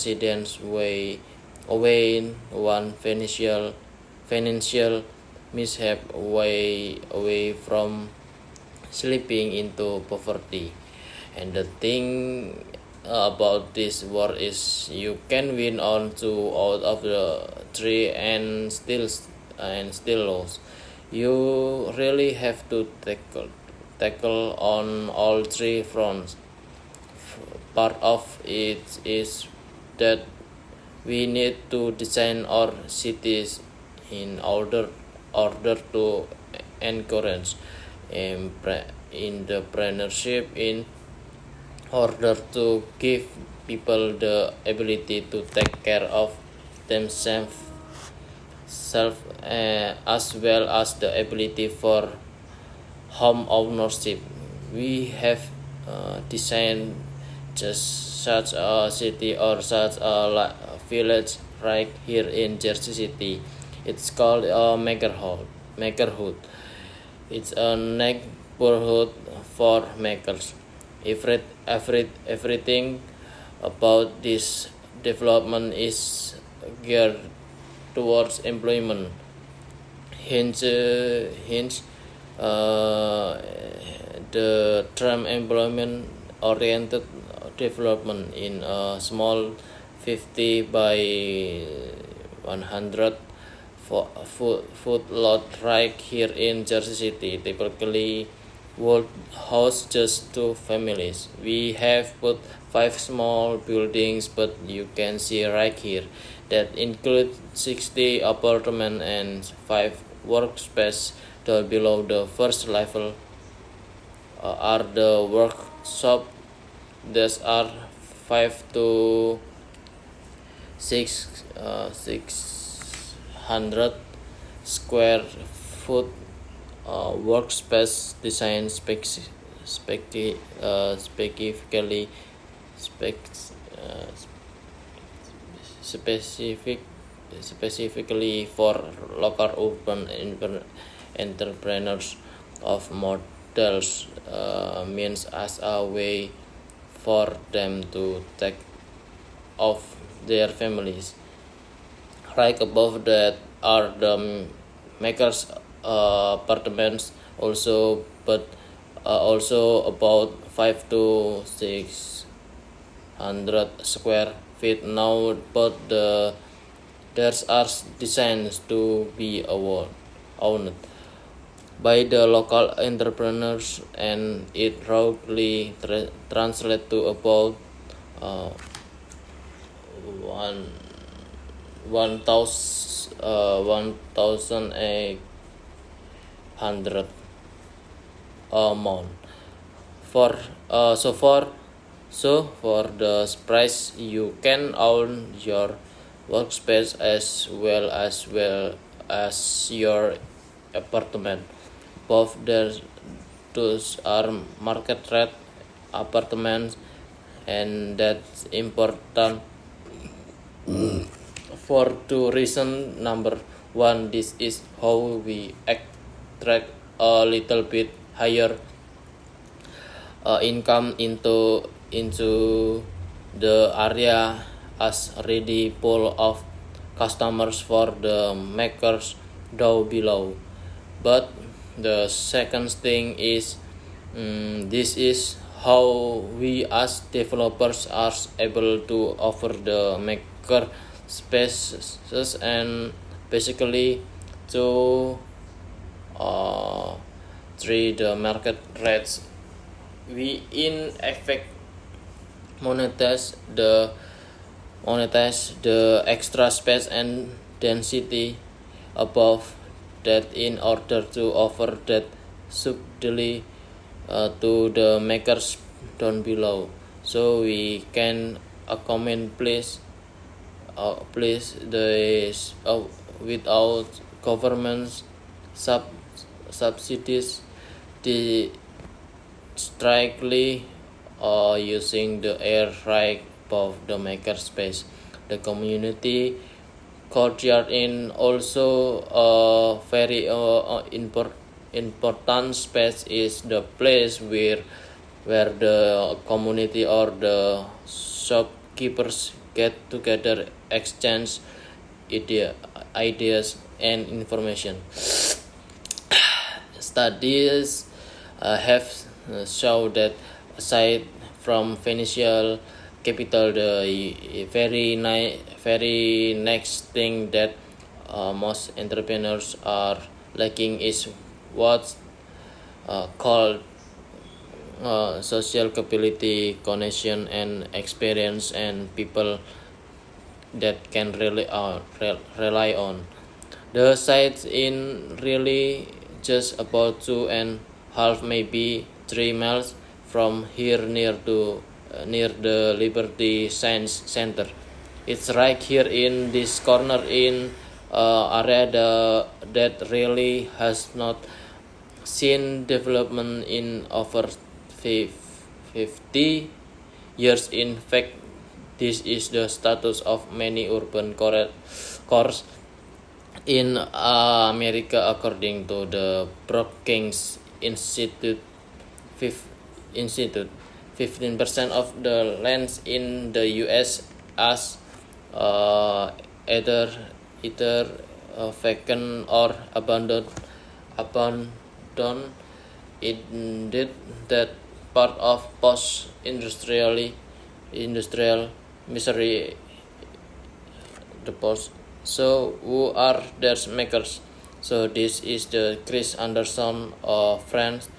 residents away one financial mishap away from slipping into poverty. And the thing about this war is you can win on two out of the three and still lose. You really have to tackle on all three fronts. Part of it is that we need to design our cities in order to encourage entrepreneurship, in order to give people the ability to take care of themselves as well as the ability for home ownership. We have designed just such a city or such a village right here in Jersey City. It's called a makerhood. It's a neighborhood for makers. Everything about this development is geared towards employment. Hence, the term employment oriented development in a small 50 by 100 foot lot right here in Jersey City typically would house just two families. We have put 5 small buildings, but you can see right here that include 60 apartments and 5 workspace. Down below the first level are the workshop. These are 5 to 600 square foot workspace designed specifically for local urban entrepreneurs of models, means as a way for them to take off their families. Right above that are the makers apartments also, but also about 5 to 600 square feet now, but theirs are designed to be owned by the local entrepreneurs, and it roughly translates to about one 1,800 amount for for the price you can own your workspace as your apartment. Both those are market rate apartments, and that's important for two reasons. Number one, this is how we attract a little bit higher income into the area as ready pool of customers for the makers down below. But the second thing is, this is how we as developers are able to offer the maker spaces and basically to trade the market rates. We in effect monetize the extra space and density above that in order to offer that subtly to the makers down below, so we can accomplish this without government subsidies, strictly using the air right above the makerspace. The community courtyard in also a very important space is the place where the community or the shopkeepers get together, exchange ideas and information. Studies have shown that aside from financial capital, the very next thing that most entrepreneurs are lacking is what's called social capability, connection, and experience, and people that can rely on. The site in really just about 2.5, maybe 3 miles from here, near the Liberty Science Center. It's right here in this corner in area that really has not seen development in over 50 years. In fact, this is the status of many urban cores in America, according to the Brookings Institute. 15% of the lands in the U.S. as either vacant or abandoned. Indeed, that part of post-industrial misery. The post. So who are their makers? So this is the Chris Anderson of France,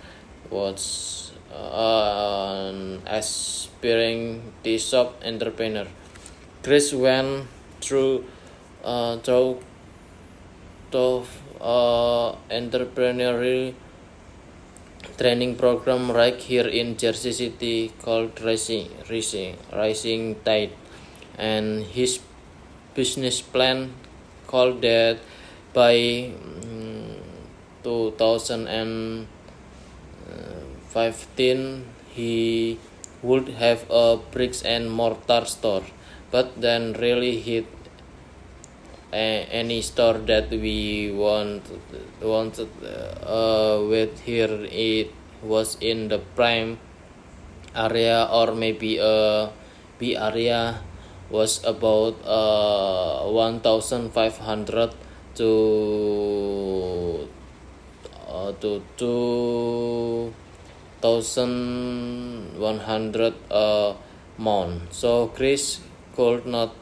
was an aspiring tea shop entrepreneur. Chris went through entrepreneurial training program right here in Jersey City called Rising Tide, and his business plan called that by 2015 he would have a bricks and mortar store, but then really hit any store that we wanted with here. It was in the prime area, or maybe a B area, was about 1,500 to 2,100 a month. So Chris could not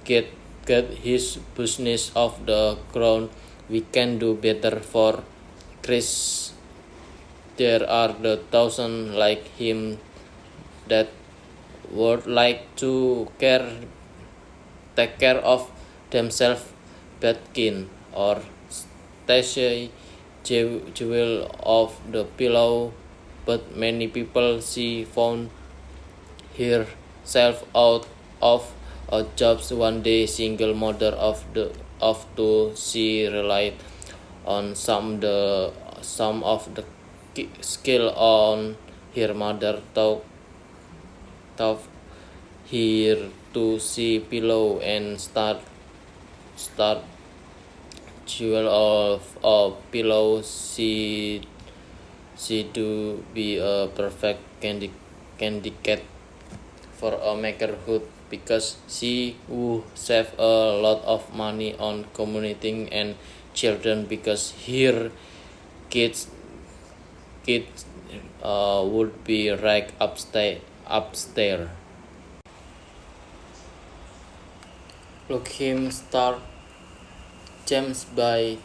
get his business off the ground. We can do better for Chris. There are the thousands like him that would like to take care of themselves. Betkin or Stacy jewel of the pillow, but many people she found herself out of jobs one day. Single mother of two, she relied on some of the skill on her mother taught her to see pillow and start jewel of a pillow. She do be a perfect candidate for a makerhood, because she would save a lot of money on commuting and children, because her kids would be right upstairs. Look him start James by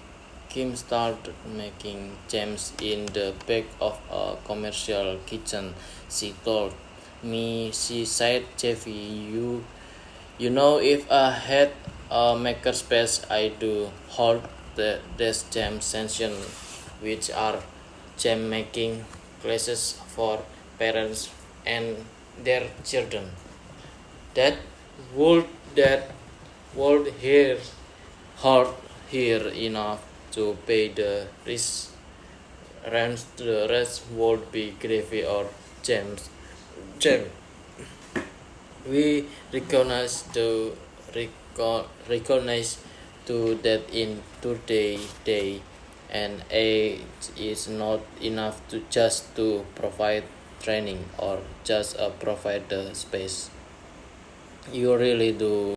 Kim started making jams in the back of a commercial kitchen. She told me, she said, Jeffy, you know, if I had a makerspace, I do hold this jam session, which are jam making classes for parents and their children. That would hurt here enough to pay the rent. The rest would be gravy or jam. We recognize that in today's day and age is not enough to just to provide training or just provide the space. You really do.